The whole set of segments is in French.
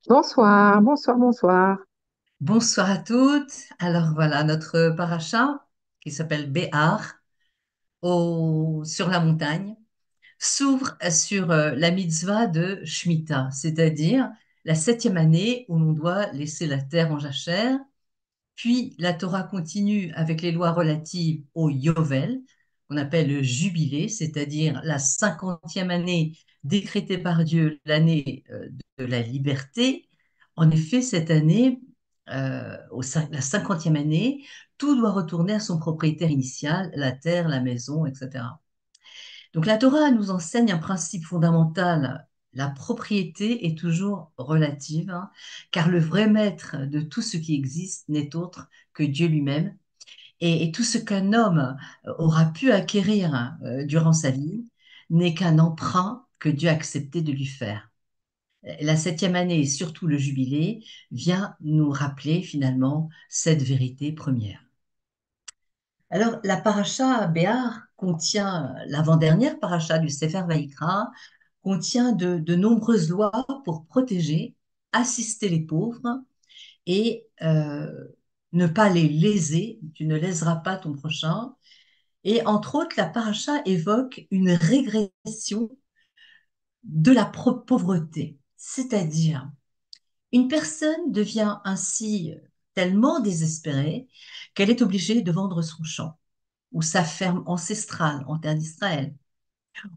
Bonsoir, bonsoir, bonsoir. Bonsoir à toutes. Alors voilà, notre paracha, qui s'appelle Béar, sur la montagne, s'ouvre sur la mitzvah de Shemitah, c'est-à-dire la septième année où l'on doit laisser la terre en jachère. Puis la Torah continue avec les lois relatives au Yovel, qu'on appelle le jubilé, c'est-à-dire la cinquantième année décrétée par Dieu, l'année de la liberté. En effet, cette année, la cinquantième année, tout doit retourner à son propriétaire initial, la terre, la maison, etc. Donc la Torah nous enseigne un principe fondamental. La propriété est toujours relative, hein, car le vrai maître de tout ce qui existe n'est autre que Dieu lui-même. Et tout ce qu'un homme aura pu acquérir durant sa vie n'est qu'un emprunt que Dieu a accepté de lui faire. La septième année et surtout le jubilé vient nous rappeler finalement cette vérité première. Alors, la paracha Béar contient, l'avant-dernière paracha du Sefer Vaïkra, contient de nombreuses lois pour protéger, assister les pauvres et ne pas les léser. Tu ne léseras pas ton prochain. Et entre autres, la paracha évoque une régression de la pauvreté, c'est-à-dire une personne devient ainsi tellement désespérée qu'elle est obligée de vendre son champ ou sa ferme ancestrale en terre d'Israël.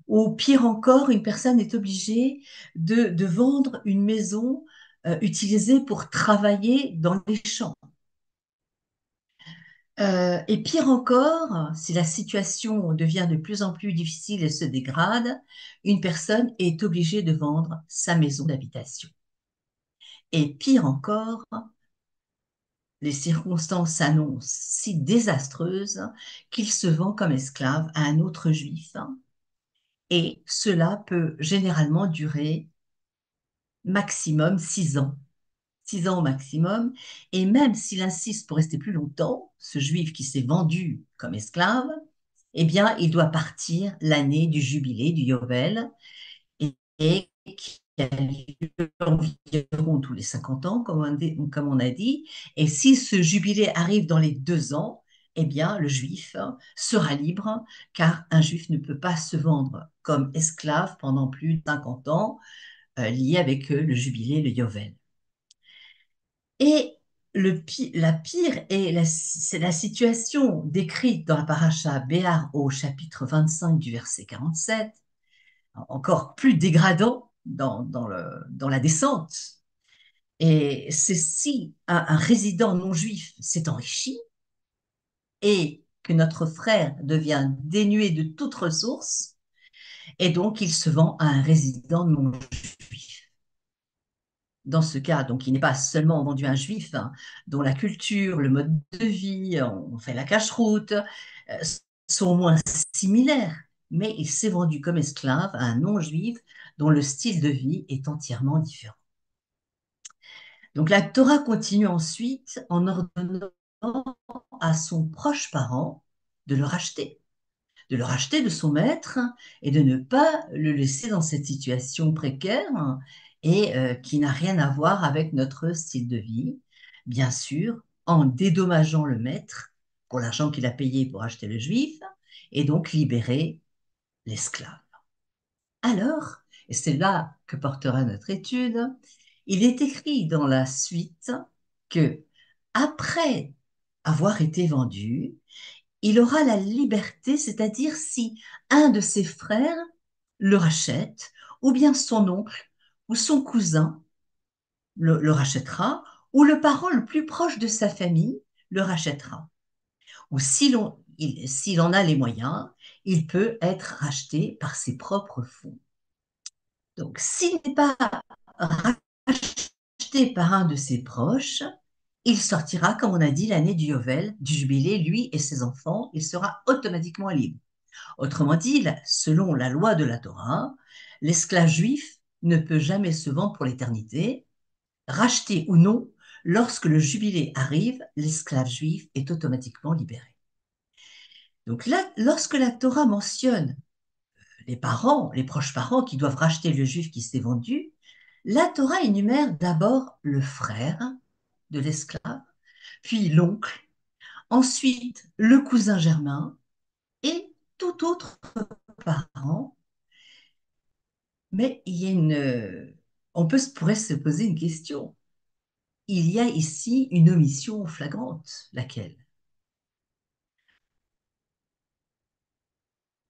Ou pire encore, une personne est obligée de vendre une maison utilisée pour travailler dans les champs. Et pire encore, si la situation devient de plus en plus difficile et se dégrade, une personne est obligée de vendre sa maison d'habitation. Et pire encore, les circonstances s'annoncent si désastreuses qu'il se vend comme esclave à un autre juif, et cela peut généralement durer maximum 6 ans. 6 ans au maximum. Et même s'il insiste pour rester plus longtemps, ce juif qui s'est vendu comme esclave, eh bien, il doit partir l'année du jubilé, du Yovel, et qui a lieu environ tous les 50 ans, comme on a dit. Et si ce jubilé arrive dans les 2 ans, eh bien, le juif sera libre, car un juif ne peut pas se vendre comme esclave pendant plus de 50 ans, lié avec le jubilé, le Yovel. Et la pire c'est la situation décrite dans la paracha Béar au chapitre 25 du verset 47, encore plus dégradant dans la descente. Et c'est si un résident non juif s'est enrichi et que notre frère devient dénué de toute ressource, et donc il se vend à un résident non juif. Dans ce cas, donc, il n'est pas seulement vendu à un juif, hein, dont la culture, le mode de vie, on fait la cache-route, euh, sont au moins similaires, mais il s'est vendu comme esclave à un non-juif dont le style de vie est entièrement différent. Donc la Torah continue ensuite en ordonnant à son proche parent de le racheter, de son maître et de ne pas le laisser dans cette situation précaire et qui n'a rien à voir avec notre style de vie, bien sûr, en dédommageant le maître pour l'argent qu'il a payé pour acheter le juif et donc libérer l'esclave. Alors, et c'est là que portera notre étude, il est écrit dans la suite que après avoir été vendu, il aura la liberté, c'est-à-dire si un de ses frères le rachète, ou bien son oncle ou son cousin le rachètera, ou le parent le plus proche de sa famille le rachètera. Ou s'il en a les moyens, il peut être racheté par ses propres fonds. Donc, s'il n'est pas racheté par un de ses proches, il sortira, comme on a dit, l'année du Yovel, du jubilé, lui et ses enfants, il sera automatiquement libre. Autrement dit, selon la loi de la Torah, l'esclave juif ne peut jamais se vendre pour l'éternité, racheté ou non. Lorsque le jubilé arrive, l'esclave juif est automatiquement libéré. Donc là, lorsque la Torah mentionne les parents, les proches parents qui doivent racheter le juif qui s'est vendu, La Torah énumère d'abord le frère de l'esclave, puis l'oncle, ensuite le cousin germain et tout autre parent. Mais il y a pourrait se poser une question. Il y a ici une omission flagrante. Laquelle?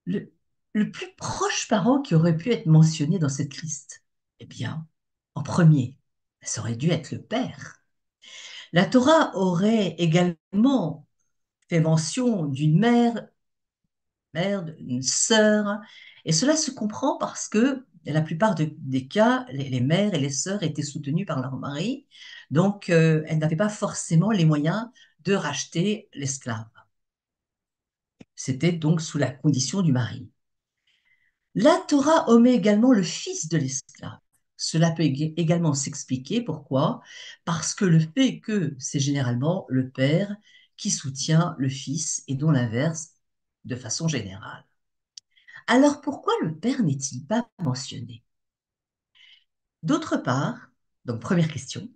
Le, le plus proche parent qui aurait pu être mentionné dans cette liste? Eh bien, en premier, ça aurait dû être le père. La Torah aurait également fait mention d'une mère, d'une sœur, et cela se comprend parce que la plupart des cas, les mères et les sœurs étaient soutenues par leur mari, donc elles n'avaient pas forcément les moyens de racheter l'esclave. C'était donc sous la condition du mari. La Torah omet également le fils de l'esclave. Cela peut également s'expliquer pourquoi? Parce que le fait que c'est généralement le père qui soutient le fils et dont l'inverse de façon générale. Alors pourquoi le père n'est-il pas mentionné? D'autre part, donc première question.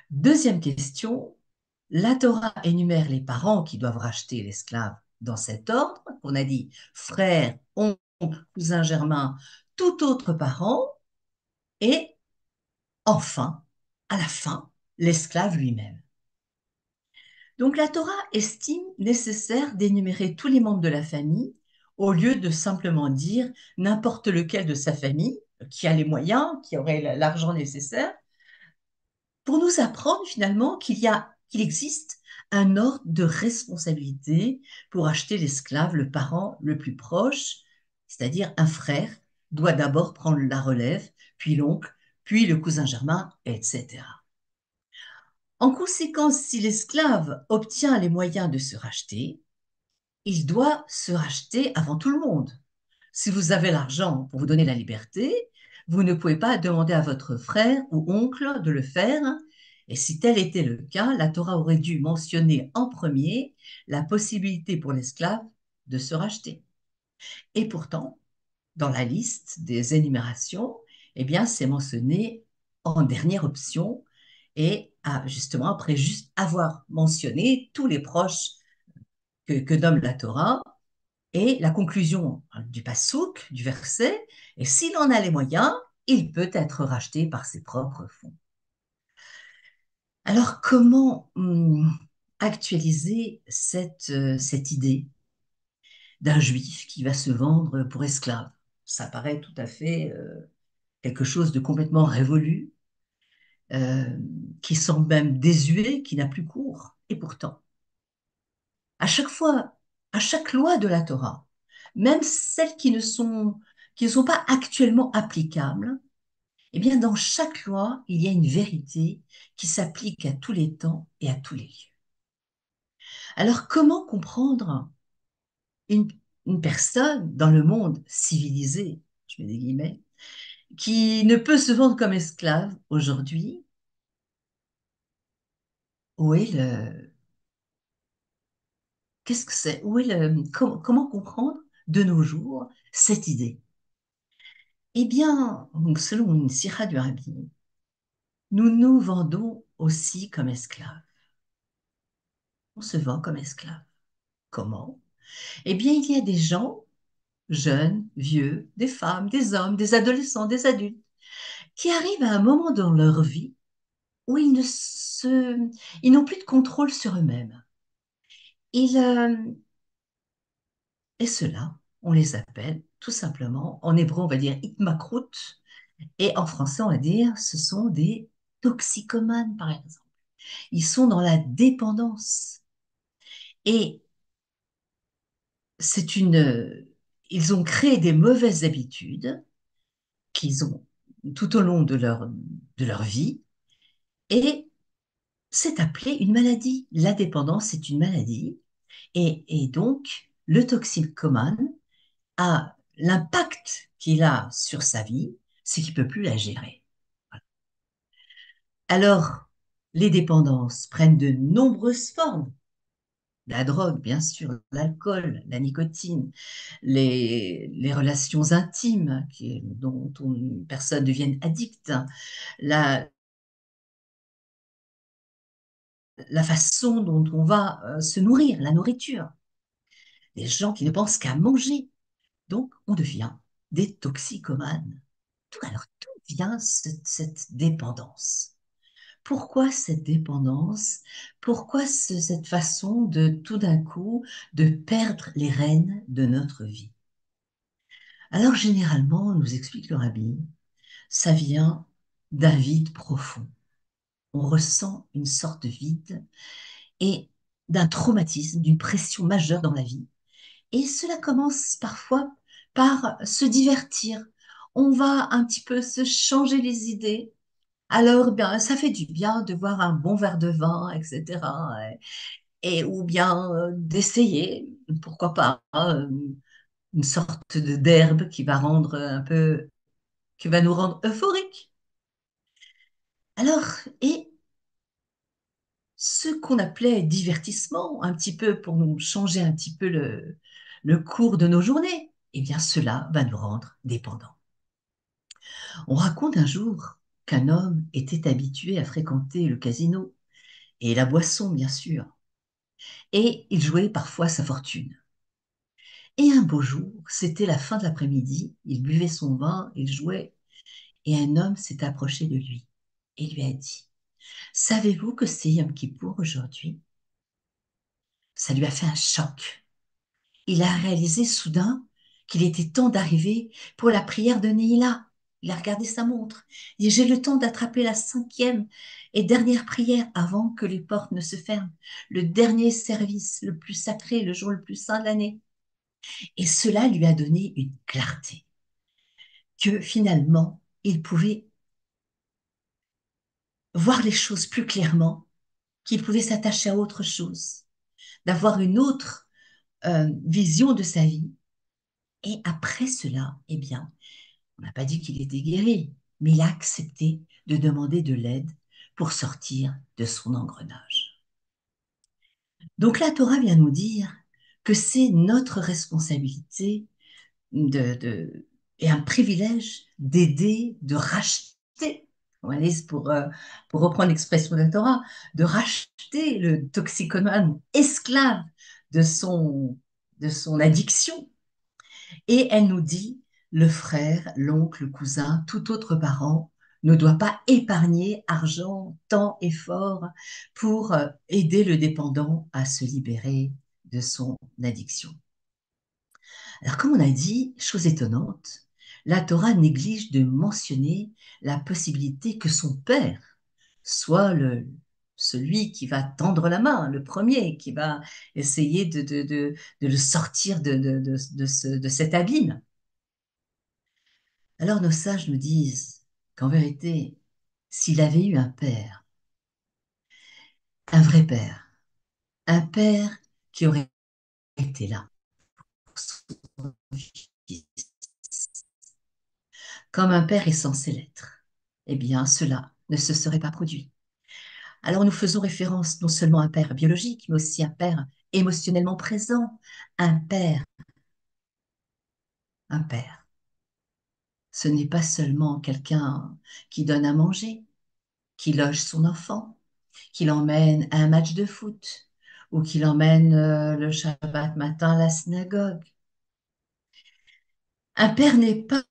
Deuxième question, la Torah énumère les parents qui doivent racheter l'esclave dans cet ordre, qu'on a dit frère, oncle, cousin germain, tout autre parent, et enfin, à la fin, l'esclave lui-même. Donc la Torah estime nécessaire d'énumérer tous les membres de la famille au lieu de simplement dire n'importe lequel de sa famille qui a les moyens, qui aurait l'argent nécessaire, pour nous apprendre finalement qu'il existe un ordre de responsabilité pour acheter l'esclave, le parent le plus proche, c'est-à-dire un frère, doit d'abord prendre la relève, puis l'oncle, puis le cousin germain, etc. En conséquence, si l'esclave obtient les moyens de se racheter, il doit se racheter avant tout le monde. Si vous avez l'argent pour vous donner la liberté, vous ne pouvez pas demander à votre frère ou oncle de le faire. Et si tel était le cas, la Torah aurait dû mentionner en premier la possibilité pour l'esclave de se racheter. Et pourtant, dans la liste des énumérations, eh bien, c'est mentionné en dernière option et justement après juste avoir mentionné tous les proches que nomme la Torah et la conclusion du passouk, du verset, et s'il en a les moyens, il peut être racheté par ses propres fonds. Alors comment actualiser cette idée d'un juif qui va se vendre pour esclave? Ça paraît tout à fait quelque chose de complètement révolu, euh, qui semble même désuet, qui n'a plus cours. Et pourtant, à chaque fois, à chaque loi de la Torah, même celles qui ne sont pas actuellement applicables, eh bien, dans chaque loi, il y a une vérité qui s'applique à tous les temps et à tous les lieux. Alors, comment comprendre une, une personne dans le monde civilisé, je mets des guillemets, qui ne peut se vendre comme esclave aujourd'hui? Où est le, qu'est-ce que c'est? Où est comment comprendre de nos jours cette idée? Eh bien, donc, selon une sira du rabbi, nous nous vendons aussi comme esclaves. On se vend comme esclaves. Comment? Eh bien, il y a des gens, jeunes, vieux, des femmes, des hommes, des adolescents, des adultes, qui arrivent à un moment dans leur vie où ils n'ont plus de contrôle sur eux-mêmes. Et ceux-là, on les appelle tout simplement, en hébreu, on va dire itmakrut, et en français, on va dire, ce sont des toxicomanes, par exemple. Ils sont dans la dépendance. Et c'est ils ont créé des mauvaises habitudes qu'ils ont tout au long de leur vie. Et c'est appelé une maladie. La dépendance est une maladie. Et donc, le toxicomane a l'impact qu'il a sur sa vie, c'est qu'il ne peut plus la gérer. Alors, les dépendances prennent de nombreuses formes. La drogue, bien sûr, l'alcool, la nicotine, les relations intimes dont une personne devienne addicte, la, la façon dont on va se nourrir, la nourriture. Des gens qui ne pensent qu'à manger. Donc, on devient des toxicomanes. Alors, d'où vient cette dépendance? Pourquoi cette dépendance? Pourquoi cette façon de tout d'un coup de perdre les rênes de notre vie? Alors, généralement, nous explique le rabbi, ça vient d'un vide profond. On ressent une sorte de vide et d'un traumatisme, d'une pression majeure dans la vie. Et cela commence parfois par se divertir. On va un petit peu se changer les idées. Alors, bien, ça fait du bien de voir un bon verre de vin, etc. Ou bien d'essayer, pourquoi pas, une sorte d'herbe qui va rendre un peu, qui va nous rendre euphoriques. Alors, et ce qu'on appelait divertissement, un petit peu pour nous changer un petit peu le cours de nos journées, eh bien, cela va nous rendre dépendants. On raconte un jour qu'un homme était habitué à fréquenter le casino et la boisson, bien sûr, et il jouait parfois sa fortune. Et un beau jour, c'était la fin de l'après-midi, il buvait son vin, il jouait, et un homme s'est approché de lui et lui a dit, savez-vous que c'est Yom Kippour aujourd'hui? Ça lui a fait un choc. Il a réalisé soudain qu'il était temps d'arriver pour la prière de Neila. Il a regardé sa montre. Il dit, j'ai le temps d'attraper la cinquième et dernière prière avant que les portes ne se ferment. Le dernier service, le plus sacré, le jour le plus saint de l'année. Et cela lui a donné une clarté que finalement, il pouvait voir les choses plus clairement, qu'il pouvait s'attacher à autre chose, d'avoir une autre vision de sa vie. Et après cela, eh bien, on n'a pas dit qu'il était guéri, mais il a accepté de demander de l'aide pour sortir de son engrenage. Donc la Torah vient nous dire que c'est notre responsabilité et un privilège d'aider, de racheter, pour reprendre l'expression de la Torah, de racheter le toxicomane esclave de de son addiction. Et elle nous dit, le frère, l'oncle, le cousin, tout autre parent ne doit pas épargner argent, temps, effort pour aider le dépendant à se libérer de son addiction. Alors, comme on a dit, chose étonnante, la Torah néglige de mentionner la possibilité que son père soit celui qui va tendre la main, le premier, qui va essayer de le sortir de cet abîme. Alors nos sages nous disent qu'en vérité, s'il avait eu un vrai père, un père qui aurait été là pour son fils, comme un père est censé l'être, eh bien cela ne se serait pas produit. Alors nous faisons référence non seulement à un père biologique, mais aussi à un père émotionnellement présent, un père, un père. Ce n'est pas seulement quelqu'un qui donne à manger, qui loge son enfant, qui l'emmène à un match de foot ou qui l'emmène le Shabbat matin à la synagogue. Un père n'est pas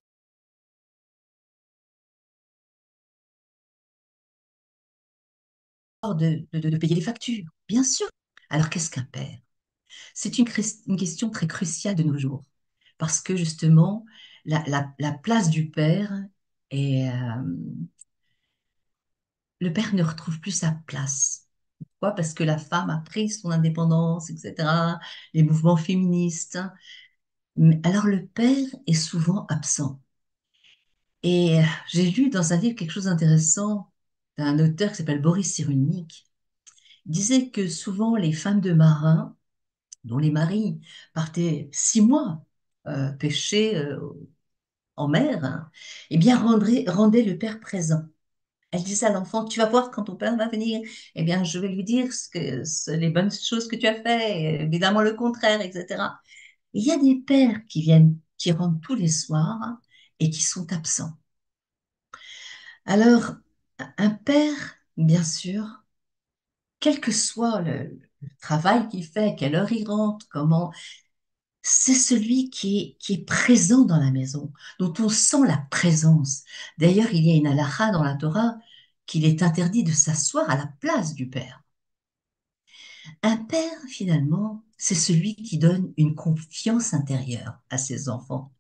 de payer les factures, bien sûr. Alors qu'est-ce qu'un père? C'est une question très cruciale de nos jours, parce que justement, la place du père est... le père ne retrouve plus sa place. Pourquoi? Parce que la femme a pris son indépendance, etc., les mouvements féministes. Alors le père est souvent absent. Et j'ai lu dans un livre quelque chose d'intéressant d'un auteur qui s'appelle Boris Cyrulnik. Il disait que souvent les femmes de marins, dont les maris partaient 6 mois pêcher en mer, hein, eh bien rendaient le père présent. Elle disait à l'enfant, tu vas voir quand ton père va venir, eh bien, je vais lui dire les bonnes choses que tu as fait, et évidemment le contraire, etc. Il y a des pères qui viennent, qui rentrent tous les soirs et qui sont absents. Alors, un père, bien sûr, quel que soit le travail qu'il fait, quelle heure il rentre, comment, c'est celui qui est présent dans la maison, dont on sent la présence. D'ailleurs, il y a une halakha dans la Torah qu'il est interdit de s'asseoir à la place du père. Un père, finalement, c'est celui qui donne une confiance intérieure à ses enfants.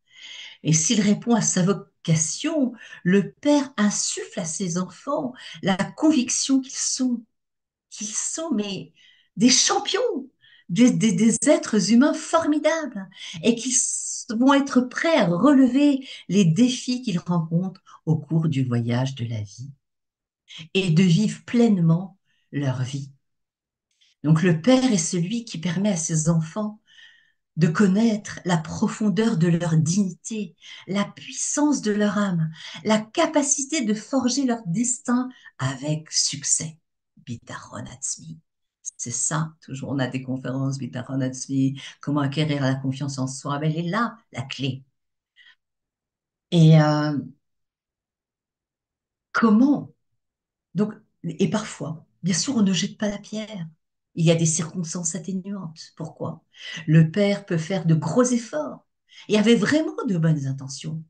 Et s'il répond à sa vocation, le père insuffle à ses enfants la conviction qu'ils sont mais des champions, des êtres humains formidables et qu'ils vont être prêts à relever les défis qu'ils rencontrent au cours du voyage de la vie et de vivre pleinement leur vie. Donc le père est celui qui permet à ses enfants de connaître la profondeur de leur dignité, la puissance de leur âme, la capacité de forger leur destin avec succès. Bitaron Atzmi. C'est ça, toujours on a des conférences, Bitaron Atzmi, comment acquérir la confiance en soi. Ben, elle est là, la clé. Et comment Donc, et parfois, bien sûr, on ne jette pas la pierre. Il y a des circonstances atténuantes. Pourquoi? Le père peut faire de gros efforts et avait vraiment de bonnes intentions.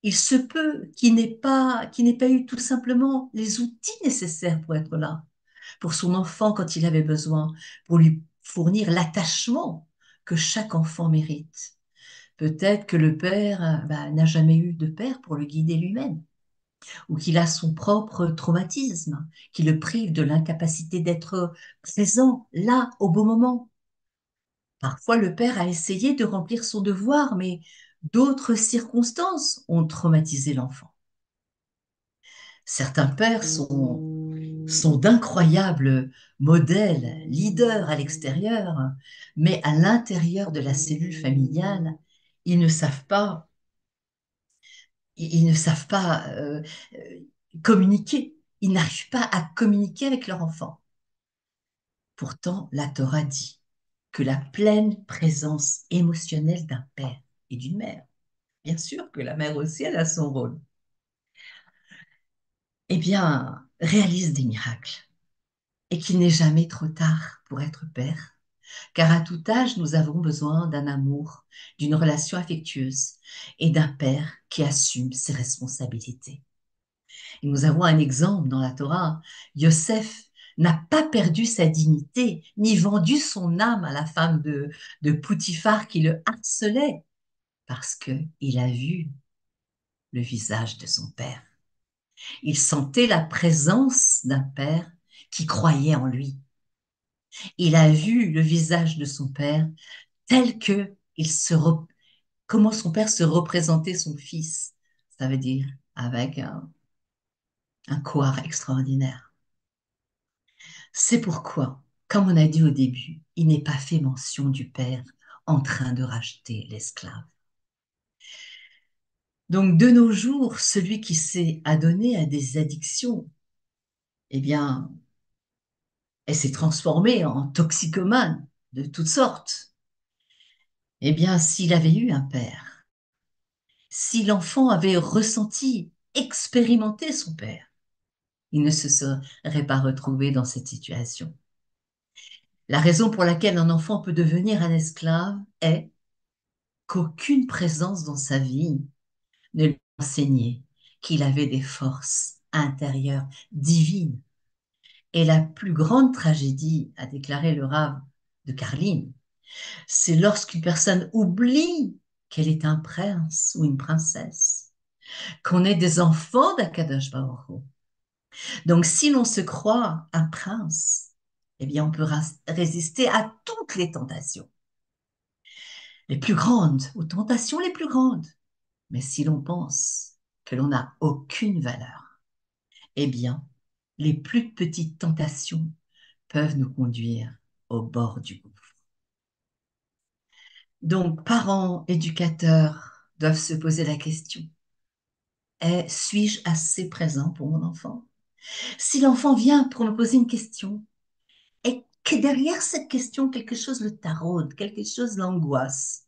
Il se peut qu'il n'ait pas eu tout simplement les outils nécessaires pour être là, pour son enfant quand il avait besoin, pour lui fournir l'attachement que chaque enfant mérite. Peut-être que le père n'a jamais eu de père pour le guider lui-même ou qu'il a son propre traumatisme, qui le prive de l'incapacité d'être présent là au bon moment. Parfois, le père a essayé de remplir son devoir, mais d'autres circonstances ont traumatisé l'enfant. Certains pères sont d'incroyables modèles, leaders à l'extérieur, mais à l'intérieur de la cellule familiale, ils ne savent pas, ils ne savent pas communiquer. Ils n'arrivent pas à communiquer avec leur enfant. Pourtant, la Torah dit que la pleine présence émotionnelle d'un père et d'une mère, bien sûr que la mère aussi, elle a son rôle, eh bien, réalise des miracles et qu'il n'est jamais trop tard pour être père, car à tout âge, nous avons besoin d'un amour, d'une relation affectueuse et d'un père qui assume ses responsabilités. Et nous avons un exemple dans la Torah. Yosef n'a pas perdu sa dignité, ni vendu son âme à la femme de Poutifar qui le harcelait, parce qu'il a vu le visage de son père. Il sentait la présence d'un père qui croyait en lui. Il a vu le visage de son père tel que comment son père se représentait son fils. Ça veut dire avec un coeur extraordinaire. C'est pourquoi, comme on a dit au début, il n'est pas fait mention du père en train de racheter l'esclave. Donc de nos jours, celui qui s'est adonné à des addictions, eh bien, elle s'est transformée en toxicomane de toutes sortes. Eh bien, s'il avait eu un père, si l'enfant avait ressenti, expérimenté son père, il ne se serait pas retrouvé dans cette situation. La raison pour laquelle un enfant peut devenir un esclave est qu'aucune présence dans sa vie ne lui enseignait qu'il avait des forces intérieures divines. Et la plus grande tragédie, a déclaré le Rav de Karlin, c'est lorsqu'une personne oublie qu'elle est un prince ou une princesse, qu'on est des enfants d'Akadosh Baruch Hu. Donc si l'on se croit un prince, eh bien on peut résister à toutes les tentations, les plus grandes, aux tentations les plus grandes. Mais si l'on pense que l'on n'a aucune valeur, eh bien, les plus petites tentations peuvent nous conduire au bord du gouffre. Donc, parents, éducateurs doivent se poser la question, suis-je assez présent pour mon enfant? Si l'enfant vient pour me poser une question et que derrière cette question, quelque chose le taraude, quelque chose l'angoisse,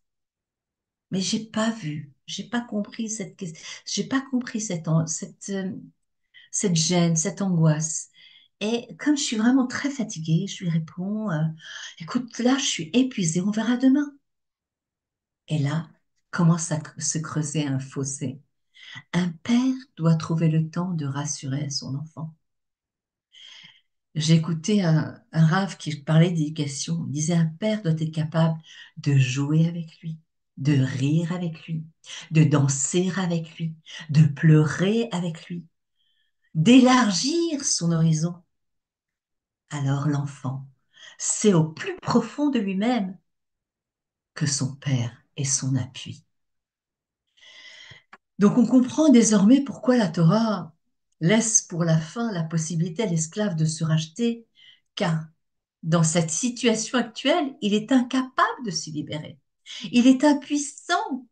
mais j'ai pas compris cette question, j'ai pas compris cette gêne, cette angoisse. Et comme je suis vraiment très fatiguée, je lui réponds, écoute, là, je suis épuisée, on verra demain. Et là, commence à se creuser un fossé. Un père doit trouver le temps de rassurer son enfant. J'ai écouté un rave qui parlait d'éducation. Il disait un père doit être capable de jouer avec lui, de rire avec lui, de danser avec lui, de pleurer avec lui, d'élargir son horizon. Alors l'enfant sait au plus profond de lui-même que son père est son appui. Donc on comprend désormais pourquoi la Torah laisse pour la fin la possibilité à l'esclave de se racheter, car dans cette situation actuelle, il est incapable de s'y libérer. Il est impuissant,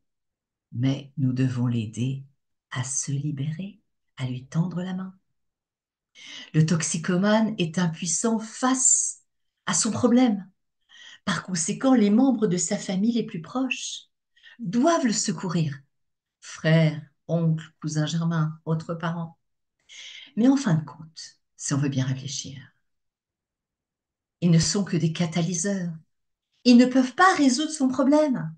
mais nous devons l'aider à se libérer, à lui tendre la main. Le toxicomane est impuissant face à son problème. Par conséquent, les membres de sa famille les plus proches doivent le secourir. Frères, oncles, cousins germains, autres parents. Mais en fin de compte, si on veut bien réfléchir, ils ne sont que des catalyseurs. Ils ne peuvent pas résoudre son problème.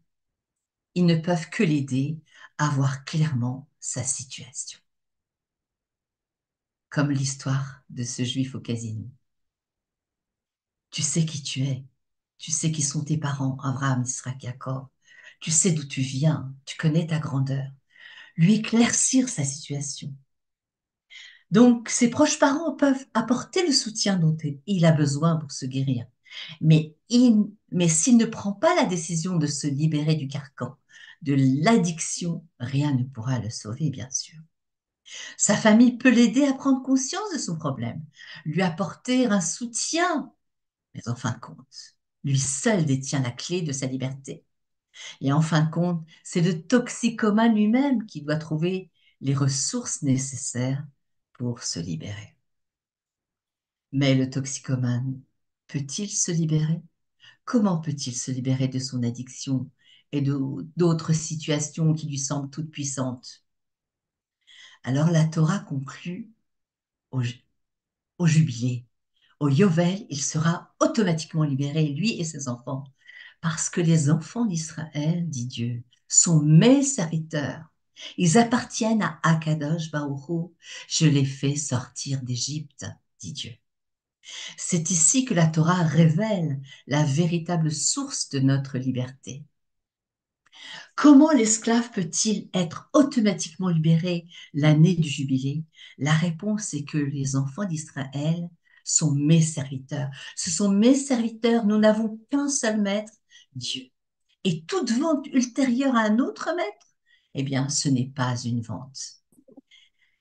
Ils ne peuvent que l'aider à voir clairement sa situation. Comme l'histoire de ce juif au casino. Tu sais qui tu es. Tu sais qui sont tes parents, Abraham, Isaac, Jacob. Tu sais d'où tu viens. Tu connais ta grandeur. Lui éclaircir sa situation. Donc, ses proches parents peuvent apporter le soutien dont il a besoin pour se guérir. Mais s'il ne prend pas la décision de se libérer du carcan, de l'addiction, rien ne pourra le sauver, bien sûr. Sa famille peut l'aider à prendre conscience de son problème, lui apporter un soutien, mais en fin de compte, lui seul détient la clé de sa liberté. Et en fin de compte, c'est le toxicomane lui-même qui doit trouver les ressources nécessaires pour se libérer. Mais le toxicomane peut-il se libérer? Comment peut-il se libérer de son addiction et d'autres situations qui lui semblent toutes puissantes? Alors la Torah conclut au, au jubilé. Au Yovel, il sera automatiquement libéré, lui et ses enfants, parce que les enfants d'Israël, dit Dieu, sont mes serviteurs. Ils appartiennent à Akadosh Baruch Hu. Je les fais sortir d'Égypte, dit Dieu. C'est ici que la Torah révèle la véritable source de notre liberté. Comment l'esclave peut-il être automatiquement libéré l'année du jubilé? La réponse est que les enfants d'Israël sont mes serviteurs. Ce sont mes serviteurs, nous n'avons qu'un seul maître, Dieu. Et toute vente ultérieure à un autre maître, eh bien, ce n'est pas une vente.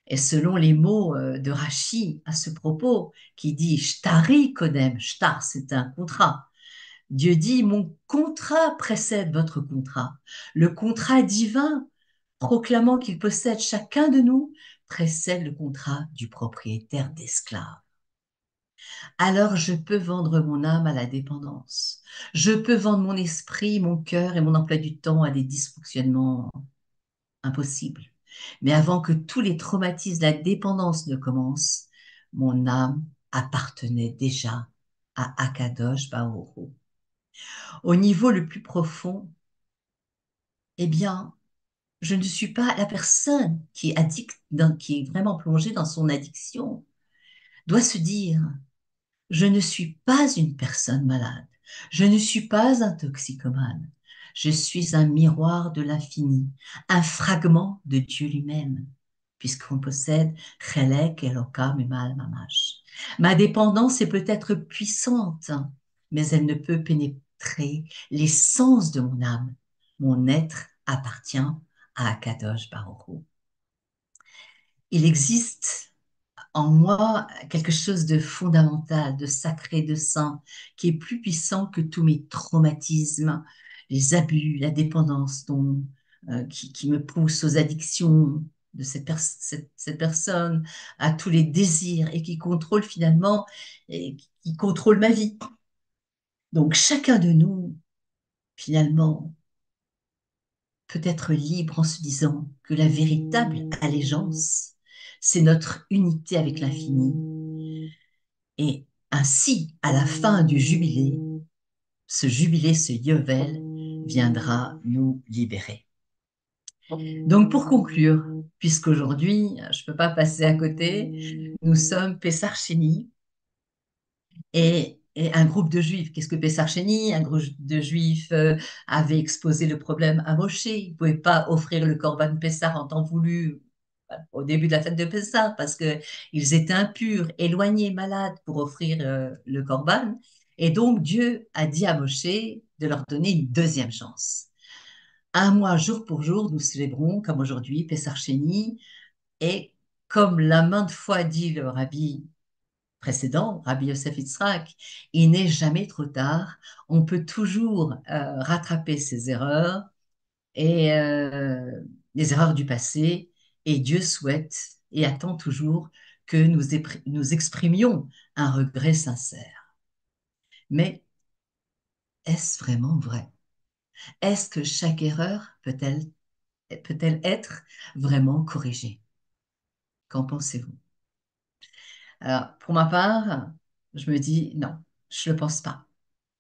Et selon les mots de Rachi à ce propos, qui dit Shtari Kodem, Shtar, c'est un contrat. Dieu dit, mon contrat précède votre contrat. Le contrat divin, proclamant qu'il possède chacun de nous, précède le contrat du propriétaire d'esclaves. Alors je peux vendre mon âme à la dépendance. Je peux vendre mon esprit, mon cœur et mon emploi du temps à des dysfonctionnements impossibles. Mais avant que tous les traumatismes de la dépendance ne commencent, mon âme appartenait déjà à Akadosh Baoru. Au niveau le plus profond, eh bien, je ne suis pas la personne qui est addict, qui est vraiment plongée dans son addiction, doit se dire, je ne suis pas une personne malade, je ne suis pas un toxicomane, je suis un miroir de l'infini, un fragment de Dieu lui-même, puisqu'on possède Chelek Elokam Emal Mamash. Ma dépendance est peut-être puissante, mais elle ne peut pénétrer l'essence de mon âme. Mon être appartient à Akadosh Baruch Hu. Il existe en moi quelque chose de fondamental, de sacré, de saint, qui est plus puissant que tous mes traumatismes, les abus, la dépendance qui me poussent aux addictions de cette personne a tous les désirs et qui contrôle finalement, et qui contrôle ma vie. Donc chacun de nous, finalement, peut être libre en se disant que la véritable allégeance, c'est notre unité avec l'infini. Et ainsi, à la fin du jubilé, ce Yovel, viendra nous libérer. Donc pour conclure, puisqu'aujourd'hui, je ne peux pas passer à côté, nous sommes Pessar Sheni et un groupe de juifs. Qu'est-ce que Pessar Sheni? Un groupe de juifs avait exposé le problème à Moshe. Il ne pouvait pas offrir le Corban Pessar en temps voulu au début de la fête de Pessah parce qu'ils étaient impurs, éloignés, malades pour offrir le Corban. Et donc Dieu a dit à Moshe de leur donner une deuxième chance. Un mois, jour pour jour, nous célébrons, comme aujourd'hui, Pessar Sheni, et comme l'a maintes fois dit le rabbi précédent, Rabbi Yosef Yitzhak, il n'est jamais trop tard. On peut toujours rattraper ses erreurs et les erreurs du passé, et Dieu souhaite et attend toujours que nous exprimions un regret sincère. Mais est-ce vraiment vrai? Est-ce que chaque erreur peut-elle être vraiment corrigée? Qu'en pensez-vous? Alors, pour ma part, je me dis non, je ne le pense pas.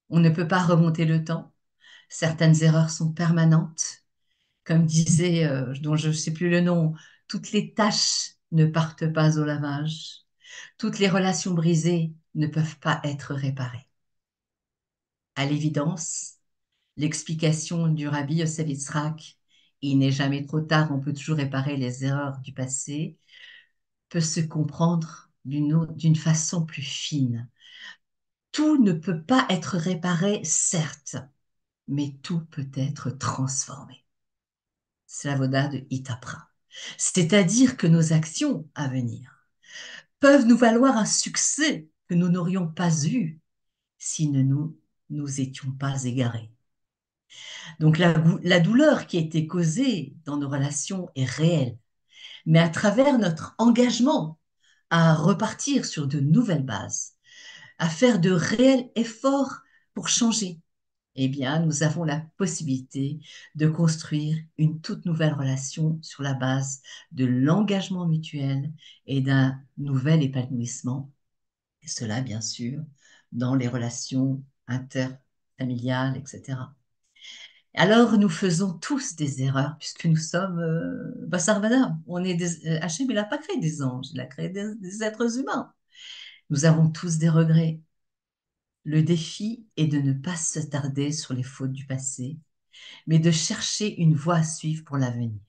On ne peut pas remonter le temps. Certaines erreurs sont permanentes. Comme disait, dont je ne sais plus le nom, toutes les tâches ne partent pas au lavage. Toutes les relations brisées ne peuvent pas être réparées. À l'évidence, l'explication du rabbi Yosef Yitzhak, il n'est jamais trop tard, on peut toujours réparer les erreurs du passé, peut se comprendre d'une façon plus fine. Tout ne peut pas être réparé, certes, mais tout peut être transformé. C'est la voda de Itapra. C'est-à-dire que nos actions à venir peuvent nous valoir un succès que nous n'aurions pas eu si nous étions pas égarés. Donc la douleur qui a été causée dans nos relations est réelle, mais à travers notre engagement à repartir sur de nouvelles bases, à faire de réels efforts pour changer, eh bien, nous avons la possibilité de construire une toute nouvelle relation sur la base de l'engagement mutuel et d'un nouvel épanouissement. Et cela, bien sûr, dans les relations interfamiliales, etc. Alors, nous faisons tous des erreurs puisque nous sommes Bassar Vada. Hachem, il n'a pas créé des anges, il a créé des êtres humains. Nous avons tous des regrets. Le défi est de ne pas se tarder sur les fautes du passé, mais de chercher une voie à suivre pour l'avenir.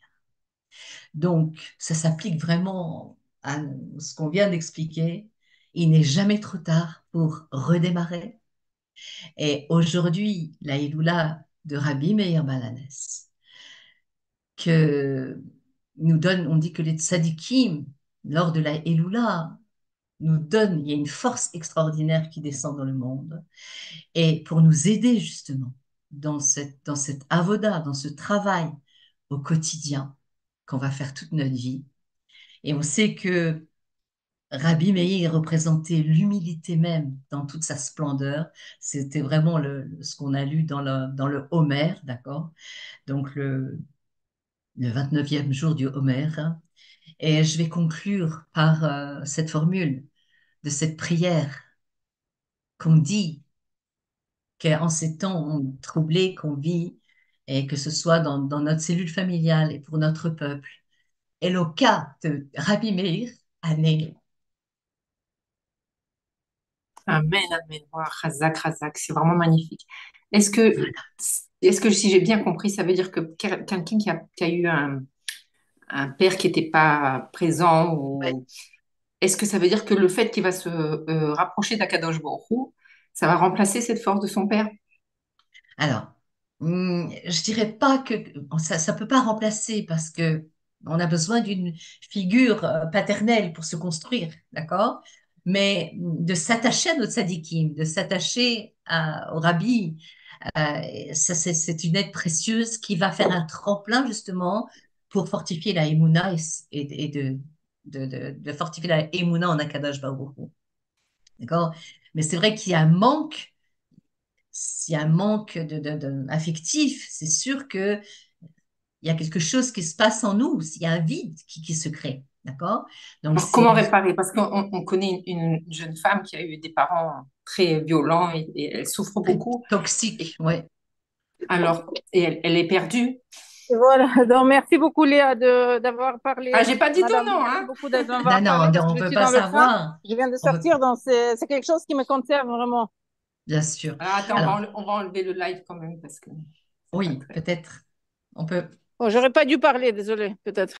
Donc, ça s'applique vraiment à ce qu'on vient d'expliquer. Il n'est jamais trop tard pour redémarrer. Et aujourd'hui, la Iloula de Rabbi Meir Balanès, que nous donne, on dit que les tzadikim, lors de la Iloula, nous donnent, il y a une force extraordinaire qui descend dans le monde. Et pour nous aider justement dans cette avoda, dans ce travail au quotidien qu'on va faire toute notre vie. Et on sait que Rabbi Meir représentait l'humilité même dans toute sa splendeur. C'était vraiment ce qu'on a lu dans le Homer, d'accord? Donc le 29e jour du Homer. Et je vais conclure par cette formule de cette prière qu'on dit qu'en ces temps troublés qu'on vit, et que ce soit dans notre cellule familiale et pour notre peuple. Eloka de Rabbi Meir, année. Amen, amen. Ouah, Razak, Razak, c'est vraiment magnifique. Est-ce que, est-ce que si j'ai bien compris, ça veut dire que quelqu'un qui a eu un père qui n'était pas présent, Ouais. ou est-ce que ça veut dire que le fait qu'il va se rapprocher d'Akadosh Baruch Hu, ça va remplacer cette force de son père? Alors, je dirais pas que ça peut pas remplacer parce que on a besoin d'une figure paternelle pour se construire, d'accord? Mais de s'attacher à notre sadikim, de s'attacher au rabbi, ça c'est une aide précieuse qui va faire un tremplin justement pour fortifier la Emouna et de fortifier la Emouna en Akadosh Baruch Hu. D'accord? Mais c'est vrai qu'il y a un manque, s'il y a un manque affectif, c'est sûr que il y a quelque chose qui se passe en nous, il y a un vide qui se crée. D'accord? Donc, Alors, c'est comment réparer? Parce qu'on connaît une jeune femme qui a eu des parents très violents et elle souffre beaucoup. toxique, Et, ouais. alors, et elle est perdue. Et voilà, donc merci beaucoup Léa d'avoir Ah, parlé. j'ai pas dit ton Madame, nom, merci hein? beaucoup de m'avoir Non, parlé non, parce on que ne je peut suis pas dans le train. savoir. Je viens de On peut, sortir, donc c'est quelque chose qui me concerne vraiment. bien sûr. Alors, attends, Alors, on va enlever le live quand même parce que c'est pas oui, très. peut-être, on peut. Bon, j'aurais pas dû parler, désolée, peut-être.